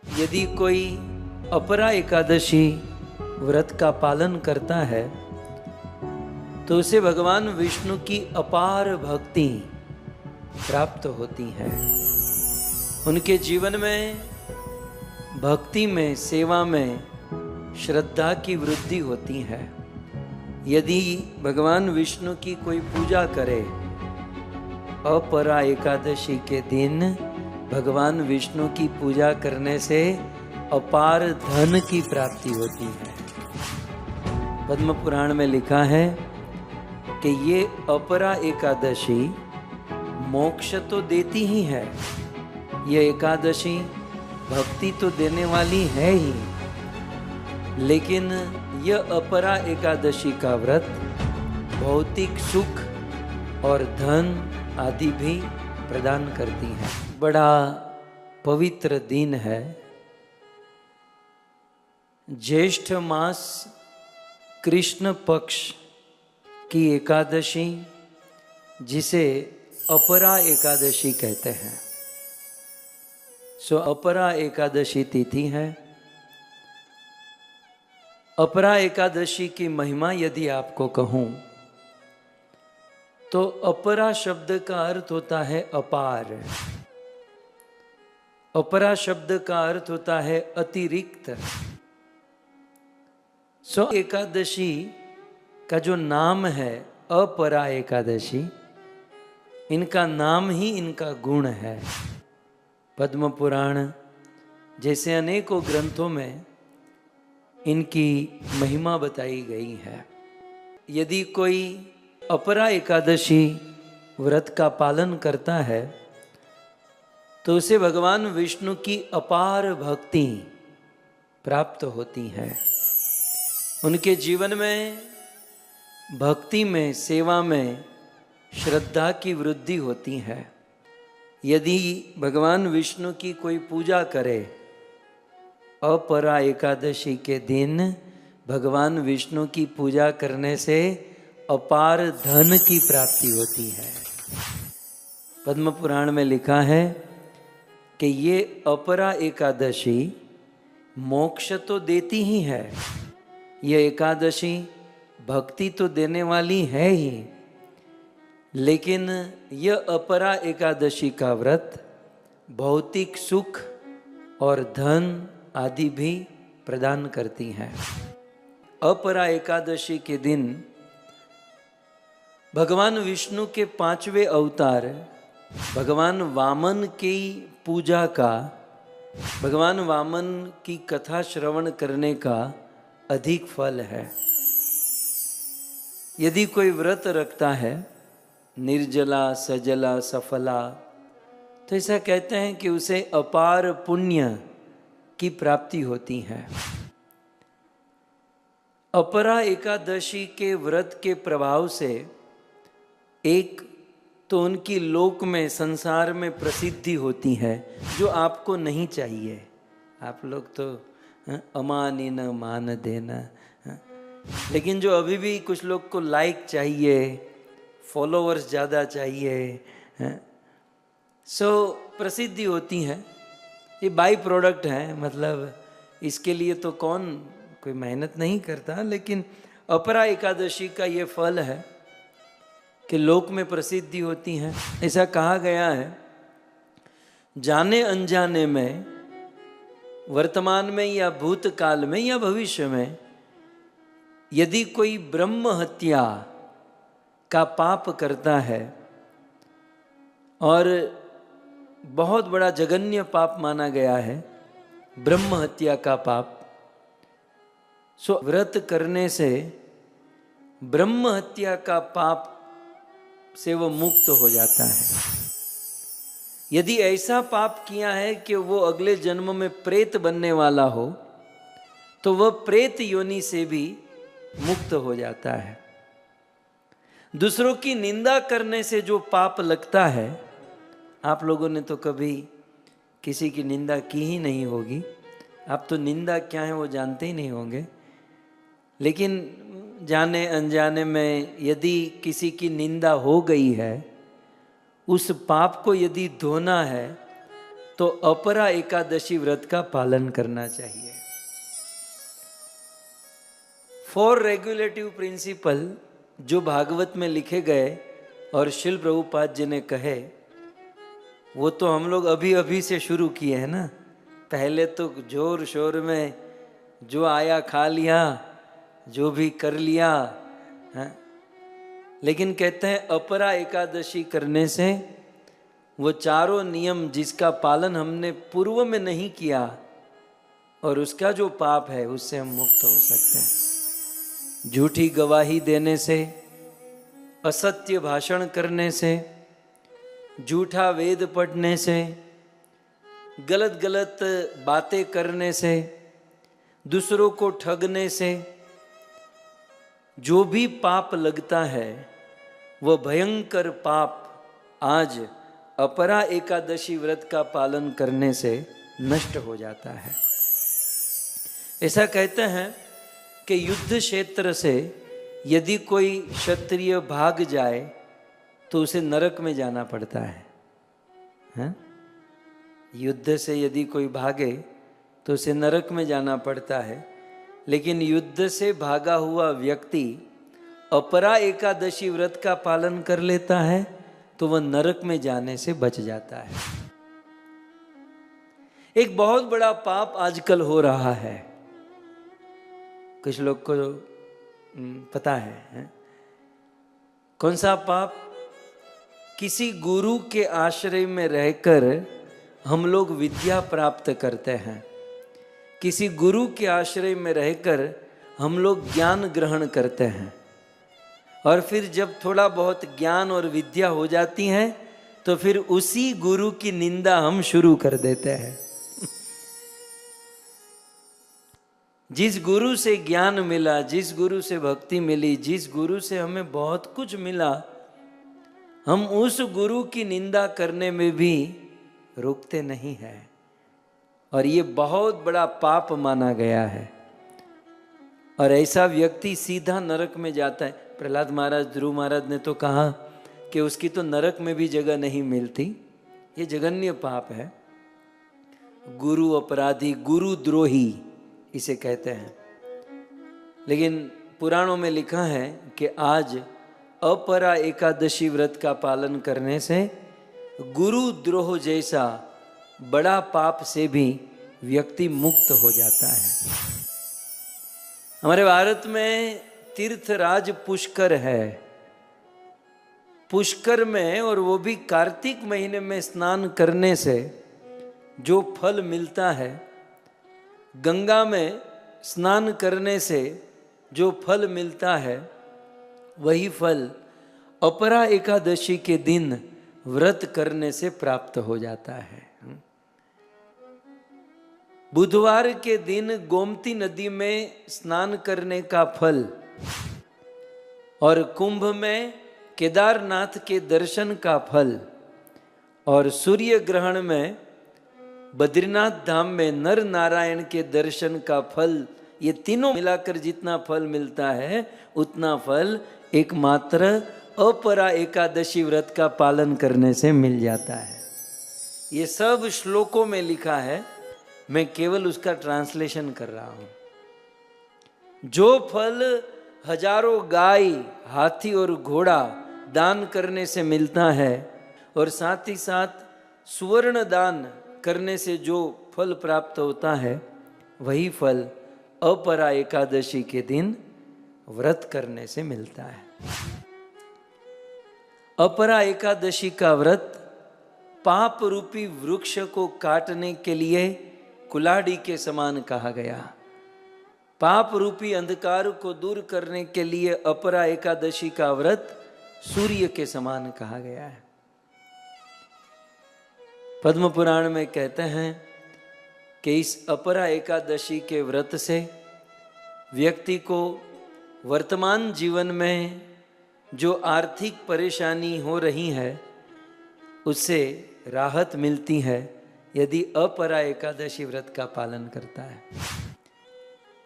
यदि कोई अपरा एकादशी व्रत का पालन करता है तो उसे भगवान विष्णु की अपार भक्ति प्राप्त होती है। उनके जीवन में भक्ति में, सेवा में श्रद्धा की वृद्धि होती है। यदि भगवान विष्णु की कोई पूजा करे, अपरा एकादशी के दिन भगवान विष्णु की पूजा करने से अपार धन की प्राप्ति होती है। पद्म पुराण में लिखा है कि ये अपरा एकादशी मोक्ष तो देती ही है, ये एकादशी भक्ति तो देने वाली है ही, लेकिन यह अपरा एकादशी का व्रत भौतिक सुख और धन आदि भी प्रदान करती है। बड़ा पवित्र दिन है, ज्येष्ठ मास कृष्ण पक्ष की एकादशी, जिसे अपरा एकादशी कहते हैं। अपरा एकादशी तिथि है। अपरा एकादशी की महिमा यदि आपको कहूं तो अपरा शब्द का अर्थ होता है अपार। अपरा शब्द का अर्थ होता है अतिरिक्त। एकादशी का जो नाम है अपरा एकादशी, इनका नाम ही इनका गुण है। पद्म पुराण जैसे अनेकों ग्रंथों में इनकी महिमा बताई गई है। यदि कोई अपरा एकादशी व्रत का पालन करता है तो उसे भगवान विष्णु की अपार भक्ति प्राप्त होती है। उनके जीवन में भक्ति में, सेवा में श्रद्धा की वृद्धि होती है। यदि भगवान विष्णु की कोई पूजा करे, अपरा एकादशी के दिन भगवान विष्णु की पूजा करने से अपार धन की प्राप्ति होती है। पद्म पुराण में लिखा है कि ये अपरा एकादशी मोक्ष तो देती ही है, ये एकादशी भक्ति तो देने वाली है ही, लेकिन यह अपरा एकादशी का व्रत भौतिक सुख और धन आदि भी प्रदान करती है। अपरा एकादशी के दिन भगवान विष्णु के 5वें अवतार भगवान वामन की पूजा का, भगवान वामन की कथा श्रवण करने का अधिक फल है। यदि कोई व्रत रखता है, निर्जला सजला सफला, तो ऐसा कहते हैं कि उसे अपार पुण्य की प्राप्ति होती है। अपरा एकादशी के व्रत के प्रभाव से एक तो उनकी लोक में, संसार में प्रसिद्धि होती है, जो आपको नहीं चाहिए। आप लोग तो अमानी न मान देना, लेकिन जो अभी भी कुछ लोग को लाइक चाहिए, फॉलोवर्स ज़्यादा चाहिए, प्रसिद्धि होती है। ये बाई प्रोडक्ट है, मतलब इसके लिए तो कौन कोई मेहनत नहीं करता, लेकिन अपरा एकादशी का ये फल है कि लोक में प्रसिद्धि होती है। ऐसा कहा गया है, जाने अनजाने में, वर्तमान में या भूतकाल में या भविष्य में, यदि कोई ब्रह्म हत्या का पाप करता है, और बहुत बड़ा जघन्य पाप माना गया है ब्रह्म हत्या का पाप, व्रत करने से ब्रह्म हत्या का पाप से वो मुक्त हो जाता है। यदि ऐसा पाप किया है कि वो अगले जन्म में प्रेत बनने वाला हो, तो वह प्रेत योनि से भी मुक्त हो जाता है। दूसरों की निंदा करने से जो पाप लगता है, आप लोगों ने तो कभी किसी की निंदा की ही नहीं होगी, आप तो निंदा क्या है वो जानते ही नहीं होंगे, लेकिन जाने अनजाने में यदि किसी की निंदा हो गई है, उस पाप को यदि धोना है तो अपरा एकादशी व्रत का पालन करना चाहिए। 4 रेगुलेटिव प्रिंसिपल जो भागवत में लिखे गए और शिल प्रभुपाद जी ने कहे, वो तो हम लोग अभी अभी से शुरू किए हैं ना। पहले तो जोर शोर में जो आया खा लिया, जो भी कर लिया है। लेकिन कहते हैं अपरा एकादशी करने से वो चारों नियम जिसका पालन हमने पूर्व में नहीं किया और उसका जो पाप है उससे हम मुक्त हो सकते हैं। झूठी गवाही देने से, असत्य भाषण करने से, झूठा वेद पढ़ने से, गलत गलत बातें करने से, दूसरों को ठगने से जो भी पाप लगता है वह भयंकर पाप आज अपरा एकादशी व्रत का पालन करने से नष्ट हो जाता है। ऐसा कहते हैं कि युद्ध क्षेत्र से यदि कोई क्षत्रिय भाग जाए तो उसे नरक में जाना पड़ता है? युद्ध से यदि कोई भागे तो उसे नरक में जाना पड़ता है। लेकिन युद्ध से भागा हुआ व्यक्ति अपरा एकादशी व्रत का पालन कर लेता है तो वह नरक में जाने से बच जाता है। एक बहुत बड़ा पाप आजकल हो रहा है, कुछ लोग को पता है? कौन सा पाप? किसी गुरु के आश्रय में रहकर हम लोग विद्या प्राप्त करते हैं, किसी गुरु के आश्रय में रहकर हम लोग ज्ञान ग्रहण करते हैं, और फिर जब थोड़ा बहुत ज्ञान और विद्या हो जाती है तो फिर उसी गुरु की निंदा हम शुरू कर देते हैं। जिस गुरु से ज्ञान मिला, जिस गुरु से भक्ति मिली, जिस गुरु से हमें बहुत कुछ मिला, हम उस गुरु की निंदा करने में भी रुकते नहीं हैं। और ये बहुत बड़ा पाप माना गया है और ऐसा व्यक्ति सीधा नरक में जाता है। प्रहलाद महाराज, ध्रुव महाराज ने तो कहा कि उसकी तो नरक में भी जगह नहीं मिलती। ये जघन्य पाप है। गुरु अपराधी, गुरु द्रोही इसे कहते हैं। लेकिन पुराणों में लिखा है कि आज अपरा एकादशी व्रत का पालन करने से गुरु द्रोह जैसा बड़ा पाप से भी व्यक्ति मुक्त हो जाता है। हमारे भारत में तीर्थराज पुष्कर है। पुष्कर में, और वो भी कार्तिक महीने में स्नान करने से जो फल मिलता है, गंगा में स्नान करने से जो फल मिलता है, वही फल अपरा एकादशी के दिन व्रत करने से प्राप्त हो जाता है। बुधवार के दिन गोमती नदी में स्नान करने का फल और कुंभ में केदारनाथ के दर्शन का फल और सूर्य ग्रहण में बद्रीनाथ धाम में नर नारायण के दर्शन का फल, ये तीनों मिलाकर जितना फल मिलता है उतना फल एकमात्र अपरा एकादशी व्रत का पालन करने से मिल जाता है। ये सब श्लोकों में लिखा है, मैं केवल उसका ट्रांसलेशन कर रहा हूं। जो फल हजारों गाय, हाथी और घोड़ा दान करने से मिलता है और साथ ही साथ सुवर्ण दान करने से जो फल प्राप्त होता है, वही फल अपरा एकादशी के दिन व्रत करने से मिलता है। अपरा एकादशी का व्रत पाप रूपी वृक्ष को काटने के लिए कुल्हाड़ी के समान कहा गया। पाप रूपी अंधकार को दूर करने के लिए अपरा एकादशी का व्रत सूर्य के समान कहा गया है। पद्म पुराण में कहते हैं कि इस अपरा एकादशी के व्रत से व्यक्ति को वर्तमान जीवन में जो आर्थिक परेशानी हो रही है उससे राहत मिलती है यदि अपरा एकादशी व्रत का पालन करता है।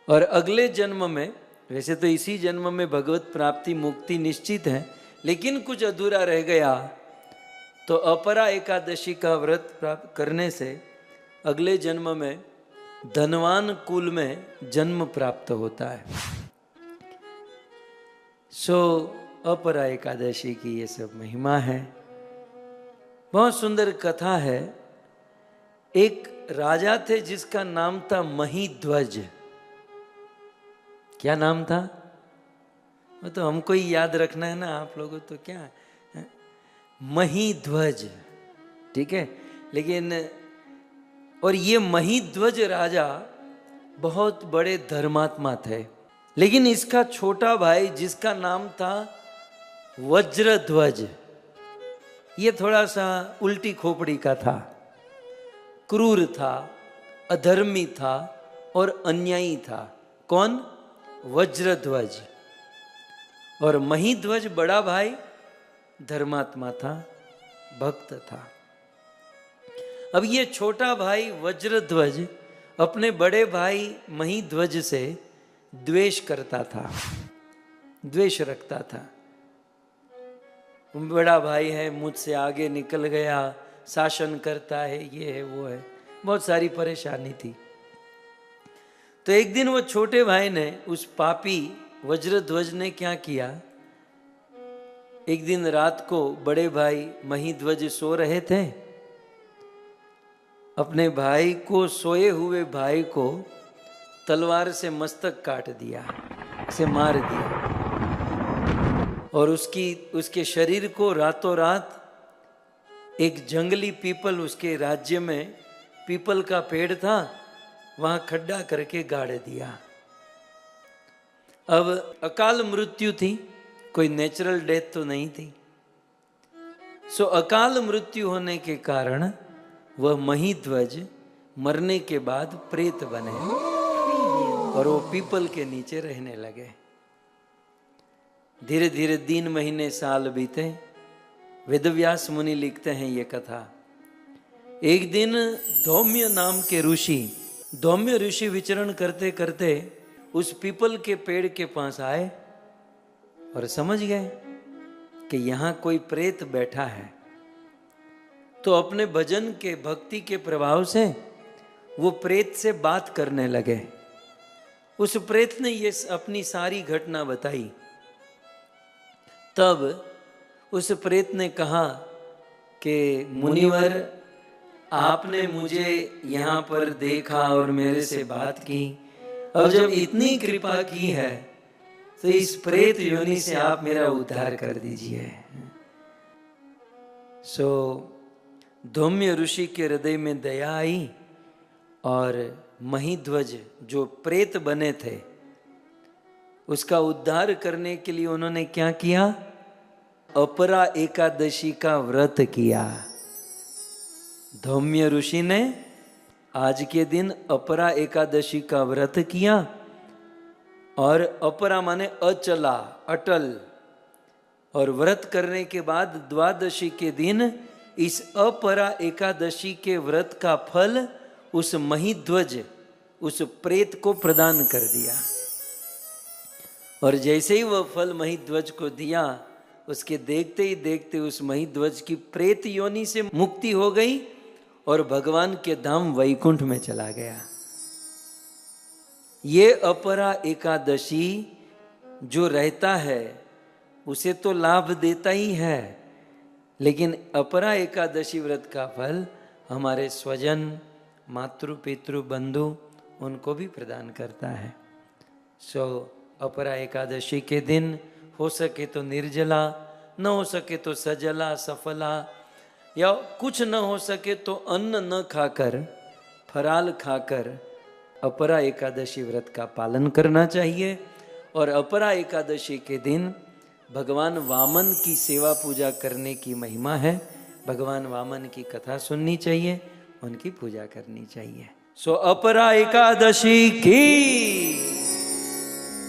और अगले जन्म में, वैसे तो इसी जन्म में भगवत प्राप्ति मुक्ति निश्चित है, लेकिन कुछ अधूरा रह गया तो अपरा एकादशी का व्रत प्राप्त करने से अगले जन्म में धनवान कुल में जन्म प्राप्त होता है। सो अपरा एकादशी की ये सब महिमा है। बहुत सुंदर कथा है। एक राजा थे जिसका नाम था महीध्वज। क्या नाम था? वो तो हमको ही याद रखना है ना, आप लोगों तो क्या है? महीध्वज, ठीक है। लेकिन और ये महीध्वज राजा बहुत बड़े धर्मात्मा थे। लेकिन इसका छोटा भाई जिसका नाम था वज्रध्वज, ये थोड़ा सा उल्टी खोपड़ी का था, क्रूर था, अधर्मी था और अन्यायी था। कौन? वज्रध्वज। और महीध्वज बड़ा भाई धर्मात्मा था, भक्त था। अब ये छोटा भाई वज्रध्वज अपने बड़े भाई महीध्वज से द्वेष करता था, द्वेष रखता था। बड़ा भाई है, मुझसे आगे निकल गया, शासन करता है, ये है वो है, बहुत सारी परेशानी थी। तो एक दिन वो छोटे भाई ने, उस पापी वज्रध्वज ने क्या किया, एक दिन रात को बड़े भाई महीध्वज सो रहे थे, अपने भाई को, सोए हुए भाई को तलवार से मस्तक काट दिया, उसे मार दिया। और उसके शरीर को रातों रात एक जंगली पीपल, उसके राज्य में पीपल का पेड़ था, वहां खड्डा करके गाड़ दिया। अब अकाल मृत्यु थी, कोई नेचुरल डेथ तो नहीं थी। सो अकाल मृत्यु होने के कारण वह महीध्वज मरने के बाद प्रेत बने और वो पीपल के नीचे रहने लगे। धीरे धीरे दिन, महीने, साल बीते। वेदव्यास मुनि लिखते हैं ये कथा। एक दिन धौम्य नाम के ऋषि, धौम्य ऋषि विचरण करते करते उस पीपल के पेड़ के पास आए और समझ गए कि यहां कोई प्रेत बैठा है। तो अपने भजन के, भक्ति के प्रभाव से वो प्रेत से बात करने लगे। उस प्रेत ने ये अपनी सारी घटना बताई। तब उस प्रेत ने कहा कि मुनिवर, आपने मुझे यहाँ पर देखा और मेरे से बात की, अब जब इतनी कृपा की है तो इस प्रेत योनि से आप मेरा उद्धार कर दीजिए। सो धौम्य ऋषि के हृदय में दया आई और महीध्वज जो प्रेत बने थे उसका उद्धार करने के लिए उन्होंने क्या किया? अपरा एकादशी का व्रत किया। धौम्य ऋषि ने आज के दिन अपरा एकादशी का व्रत किया। और अपरा माने अचला, अटल। और व्रत करने के बाद द्वादशी के दिन इस अपरा एकादशी के व्रत का फल उस महीध्वज, उस प्रेत को प्रदान कर दिया। और जैसे ही वह फल महीध्वज को दिया, उसके देखते ही देखते उस महीध्वज की प्रेत योनि से मुक्ति हो गई और भगवान के धाम वैकुंठ में चला गया। ये अपरा एकादशी जो रहता है उसे तो लाभ देता ही है, लेकिन अपरा एकादशी व्रत का फल हमारे स्वजन, मातृ पितृ बंधु उनको भी प्रदान करता है। सो अपरा एकादशी के दिन हो सके तो निर्जला, न हो सके तो सजला, सफला, या कुछ न हो सके तो अन्न न खाकर, फराल खाकर अपरा एकादशी व्रत का पालन करना चाहिए। और अपरा एकादशी के दिन भगवान वामन की सेवा पूजा करने की महिमा है। भगवान वामन की कथा सुननी चाहिए, उनकी पूजा करनी चाहिए। सो अपरा एकादशी की